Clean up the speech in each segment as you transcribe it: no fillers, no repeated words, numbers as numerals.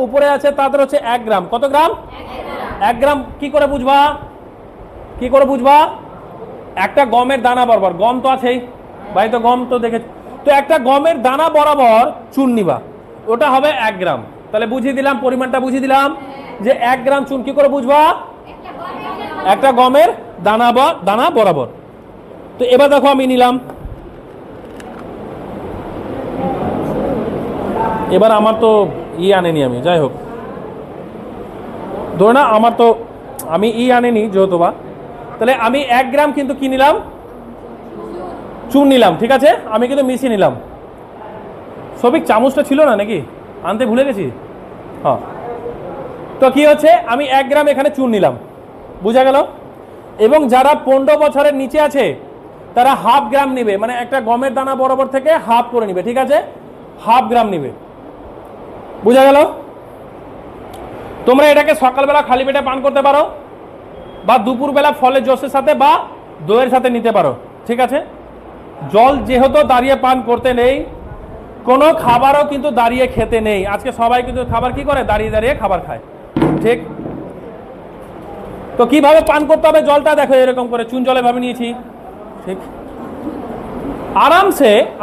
উপরে আছে তাদের হচ্ছে 1 গ্রাম। কত গ্রাম? 1 গ্রাম। কি করে বুঝবা? কি করে বুঝবা? একটা গমের দানা বরাবর, গম তো আছেই ভাই, তো গম তো দেখে, তো একটা গমের দানা বরাবর চুন নিবা, ওটা হবে 1 গ্রাম। তাহলে বুঝিয়ে দিলাম, পরিমাণটা বুঝিয়ে দিলাম যে 1 গ্রাম চুন। কি করে বুঝবা? একটা গমের দানা বরাবর। তো এবার দেখো আমি নিলাম, এবার আমার তো আনেনি আমি, যাই হোক ধরো না আমার তো আমি আনেনি যেহেতু বা, তাহলে আমি 1 গ্রাম কিন্তু কি নিলাম? চুন নিলাম। ঠিক আছে, আমি কিন্তু মিশিয়ে নিলাম। সবিক চামচটা ছিল না নাকি, আনতে ভুলে গেছি। হ্যাঁ, তো কি হচ্ছে, আমি 1 গ্রাম এখানে চুন নিলাম, বুঝা গেল? এবং যারা 15 বছরের নিচে আছে তারা 1/2 গ্রাম নিবে, মানে একটা গমের দানা বরাবর থেকে হাফ করে নিবে। ঠিক আছে, 1/2 গ্রাম নিবে, বুঝা গেল? তোমরা এটাকে সকালবেলা খালি পেটে পান করতে পারো, বা দুপুরবেলা ফলের জোসের সাথে বা দইয়ের সাথে নিতে পারো। ঠিক আছে, জল যেহেতু দাঁড়িয়ে পান করতে নেই, কোনো খাবারও কিন্তু দাঁড়িয়ে খেতে নেই। আজকে সবাই কিন্তু খাবার কি করে, দাঁড়িয়ে দাঁড়িয়ে খাবার খায়। ঠিক, তো কিভাবে পান করতে হবে জলটা দেখো, এরকম করে চুন জলে ভাবে নিয়েছি। ঠিক,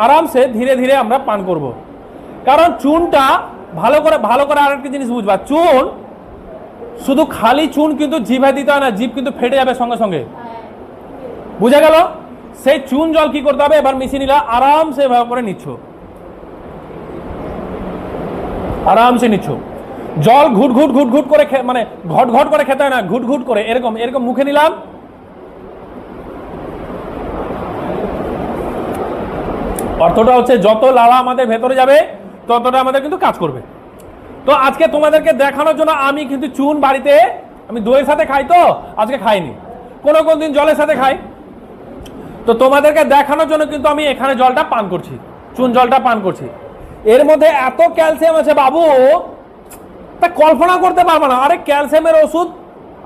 আরামসে ধীরে ধীরে আমরা পান করব, কারণ চুনটা ভালো করে আরেকটা জিনিস বুঝবা, চুন শুধু খালি চুন কিন্তু জিভে দিতে হয় না, জিভ কিন্তু ফেটে যাবে সঙ্গে সঙ্গে, বুঝা গেল? সেই চুন জল কি করতে হবে, এবার মিশিয়ে নিলা, আরামসে ভাবে করে নিচ্ছ, আরামসে নিচ্ছ। জল ঘুট ঘুট করে, মানে ঘট ঘট করে খেতে হয় না, ঘুট ঘুট করে এরকম এরকম মুখে নিলাম। অর্থটা হচ্ছে যত লালা আমাদের ভেতরে যাবে ততটা আমাদের কিন্তু কাজ করবে। তো আজকে তোমাদেরকে দেখানোর জন্য আমি কিন্তু চুন বাড়িতে আমি দইয়ের সাথে খাই, তো আজকে খাইনি, কোন দিন জলের সাথে খাই। তো তোমাদেরকে দেখানোর জন্য কিন্তু আমি এখানে জলটা পান করছি, চুন জলটা পান করছি। এর মধ্যে এত ক্যালসিয়াম আছে বাবু, তা কল্পনা করতে পারবো না। আরে ক্যালসিয়ামের ওষুধ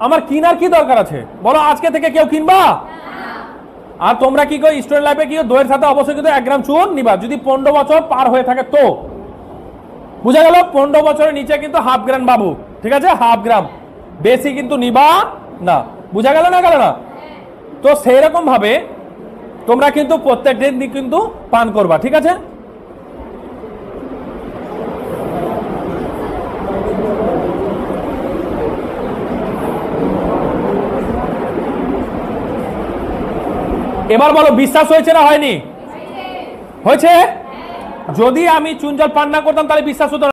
আমার কিনার কি দরকার আছে বলো? আজকে থেকে কেউ কিনবা? আর তোমরা কি কই স্টুডেন্ট লাইফে কি দইয়ের সাথে অবশ্যই কিন্তু 1 গ্রাম চুন নিবা, যদি 15 বছর পার হয়ে থাকে তো, বুঝা গেল? 15 বছরের নিচে কিন্তু 1/2 গ্রাম বাবু। ঠিক আছে, 1/2 গ্রাম, বেশি কিন্তু নিবা না, বুঝা গেল না? গেল না? তো সেই রকম ভাবে তোমরা কিন্তু প্রত্যেক দিন কিন্তু পান করবা। ঠিক আছে, এবার বলো বিশ্বাস হয়েছে না হয়নি? হয়েছে? যদি আমি চুন জল পান না করতাম তাহলে বিশ্বাস হতো না।